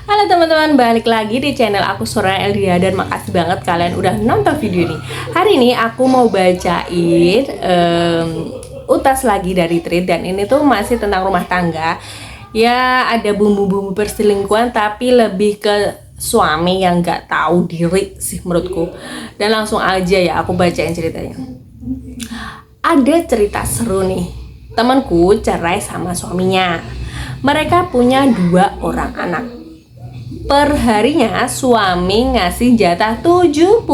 Halo teman-teman, balik lagi di channel aku Soraya Eldia dan makasih banget kalian udah nonton video ini. Hari ini aku mau bacain utas lagi dari Tweet dan ini tuh masih tentang rumah tangga. Ya ada bumbu-bumbu perselingkuhan tapi lebih ke suami yang gak tahu diri sih menurutku. Dan langsung aja ya aku bacain ceritanya. Ada cerita seru nih. Temanku cerai sama suaminya. Mereka punya 2 orang anak. Perharinya suami ngasih jatah 70.000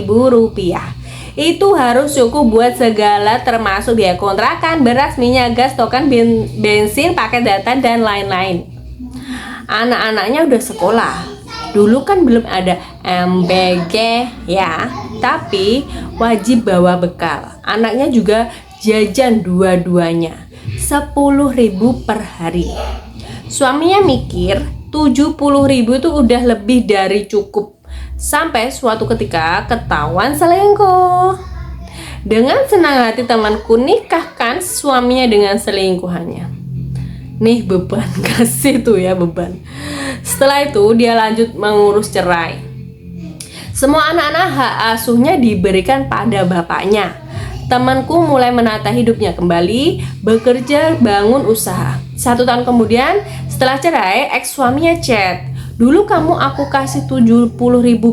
rupiah. Itu harus cukup buat segala termasuk biaya kontrakan, beras, minyak, gas, token, bensin, paket data, dan lain-lain. Anak-anaknya udah sekolah. Dulu kan belum ada MBG ya, tapi wajib bawa bekal. Anaknya juga jajan dua-duanya 10.000 per hari. Suaminya mikir 70.000 itu udah lebih dari cukup. Sampai suatu ketika ketahuan selingkuh. Dengan senang hati temanku nikahkan suaminya dengan selingkuhannya. Nih beban kasih tuh ya beban. Setelah itu dia lanjut mengurus cerai. Semua anak-anak hak asuhnya diberikan pada bapaknya. Temanku mulai menata hidupnya kembali, bekerja, bangun usaha. 1 tahun kemudian, setelah cerai, ex suaminya chat. Dulu kamu aku kasih 70.000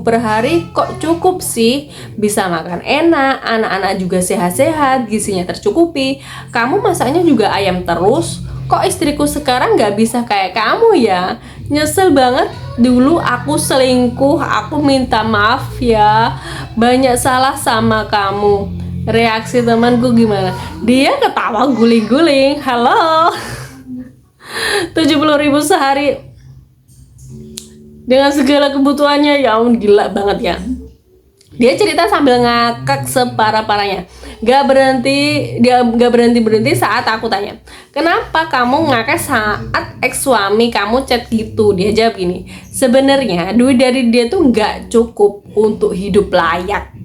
per hari, kok cukup sih? Bisa makan enak, anak-anak juga sehat-sehat, gizinya tercukupi. Kamu masaknya juga ayam terus. Kok istriku sekarang gak bisa kayak kamu ya? Nyesel banget, dulu aku selingkuh, aku minta maaf ya. Banyak salah sama kamu. Reaksi temanku gimana? Dia ketawa guling-guling. Halo 70.000 sehari dengan segala kebutuhannya, ya ampun gila banget ya. Dia cerita sambil ngakak separah-parahnya. Dia gak berhenti saat aku tanya, kenapa kamu ngakak saat ex suami kamu chat gitu? Dia jawab gini, sebenarnya duit dari dia tuh gak cukup untuk hidup layak.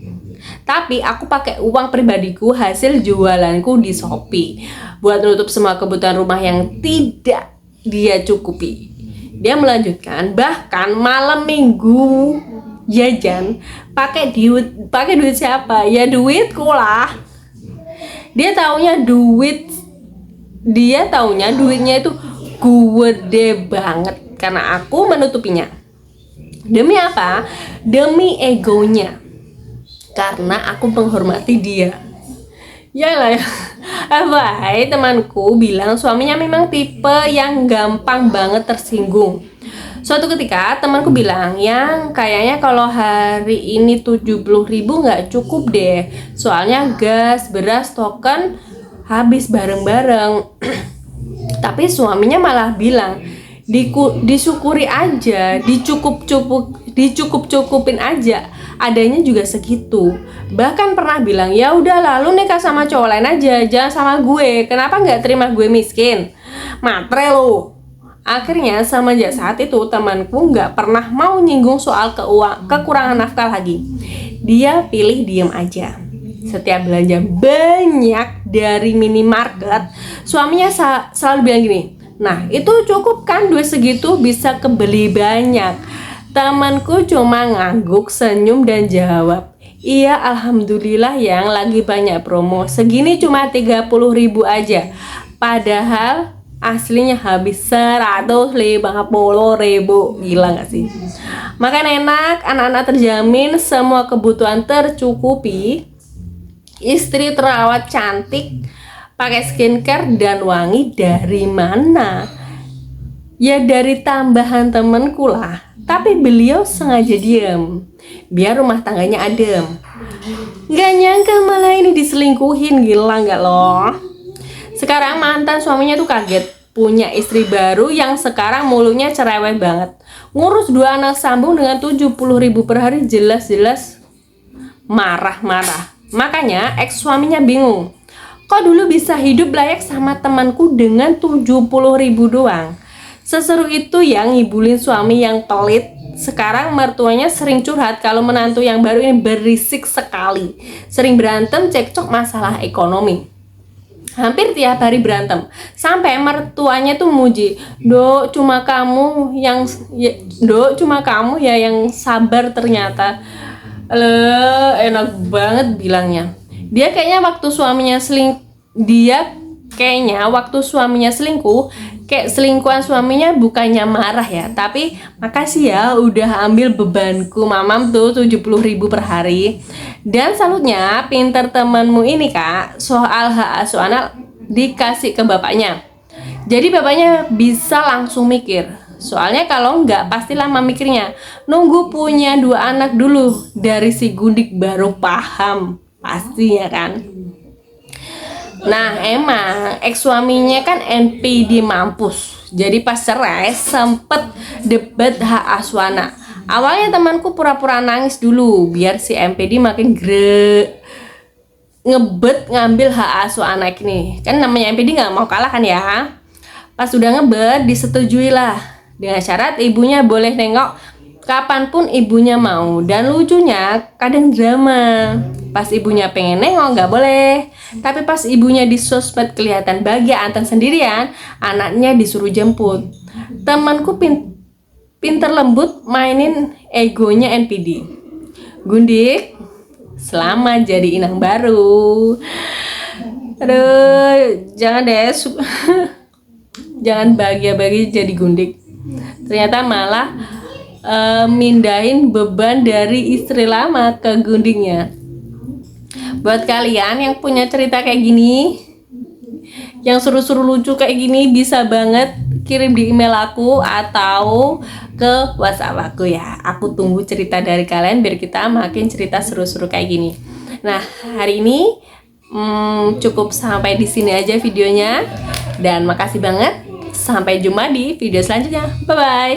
Tapi aku pakai uang pribadiku hasil jualanku di Shopee buat menutup semua kebutuhan rumah yang tidak dia cukupi. Dia melanjutkan, bahkan malam minggu jajan pakai duit siapa? Ya duitku lah. Dia taunya duitnya itu gede banget karena aku menutupinya. Demi apa? Demi egonya. Karena aku menghormati dia. Yalah ya. Baik, temanku bilang suaminya memang tipe yang gampang banget tersinggung. Suatu ketika temanku bilang, yang kayaknya kalau hari ini 70.000 nggak cukup deh. Soalnya gas, beras, token habis bareng-bareng. Tapi suaminya malah bilang, disyukuri aja, dicukup-cukupin aja, adanya juga segitu. Bahkan pernah bilang, ya udah lalu nikah sama cowok lain aja, jangan sama gue. Kenapa nggak terima gue miskin? Matre lo. Akhirnya semenjak saat itu temanku nggak pernah mau nyinggung soal kekurangan nafkah lagi. Dia pilih diem aja. Setiap belanja banyak dari minimarket, suaminya selalu bilang gini, nah itu cukup kan duit segitu bisa kebeli banyak. Temanku cuma ngangguk, senyum dan jawab, iya alhamdulillah yang lagi banyak promo. Segini cuma 30.000 aja. Padahal aslinya habis 150.000. Gila gak sih? Makan enak, anak-anak terjamin, semua kebutuhan tercukupi. Istri terawat cantik, pakai skincare dan wangi dari mana? Ya dari tambahan temenku lah. Tapi beliau sengaja diem biar rumah tangganya adem. Gak nyangka malah ini diselingkuhin, gila gak loh? Sekarang mantan suaminya tuh kaget punya istri baru yang sekarang mulutnya cerewet banget. Ngurus 2 anak sambung dengan 70.000 per hari, jelas-jelas marah-marah. Makanya ex suaminya bingung. Kok dulu bisa hidup layak sama temanku dengan 70.000 doang? Seseru itu yang ngibulin suami yang pelit. Sekarang mertuanya sering curhat kalau menantu yang baru ini berisik sekali. Sering berantem, cekcok masalah ekonomi. Hampir tiap hari berantem. Sampai mertuanya tuh muji, "Dok, cuma kamu yang Dok, cuma kamu ya yang sabar ternyata." Enak banget bilangnya. Dia kayaknya waktu suaminya selingkuh, kayak selingkuhan suaminya bukannya marah ya, tapi makasih ya udah ambil bebanku mamam tuh 70.000 per hari. Dan salutnya pinter temanmu ini kak, soal hak asuh anak dikasih ke bapaknya. Jadi bapaknya bisa langsung mikir. Soalnya kalau nggak pasti lama mikirnya. Nunggu punya 2 anak dulu, dari si Gundik baru paham pastinya kan. Nah emang ex suaminya kan NPD mampus. Jadi pas cerai sempet debat hak asuh anak. Awalnya temanku pura-pura nangis dulu biar si NPD makin ngebet ngambil hak asuh anak ini. Kan namanya NPD nggak mau kalah kan ya. Pas udah ngebet disetujui lah, dengan syarat ibunya boleh nengok kapanpun ibunya mau. Dan lucunya kadang drama, pas ibunya pengen nengok nggak boleh, tapi pas ibunya di sosmed kelihatan bahagia anteng sendirian, anaknya disuruh jemput. Temanku pinter lembut mainin egonya NPD. Gundik, selamat jadi inang baru. Aduh, jangan deh jangan bahagia-bahagia jadi Gundik. Ternyata malah mindahin beban dari istri lama ke Gundiknya. Buat kalian yang punya cerita kayak gini, yang seru-seru lucu kayak gini, bisa banget kirim di email aku atau ke WhatsApp aku ya. Aku tunggu cerita dari kalian biar kita makin cerita seru-seru kayak gini. Nah, hari ini cukup sampai di sini aja videonya, dan makasih banget. Sampai jumpa di video selanjutnya. Bye bye.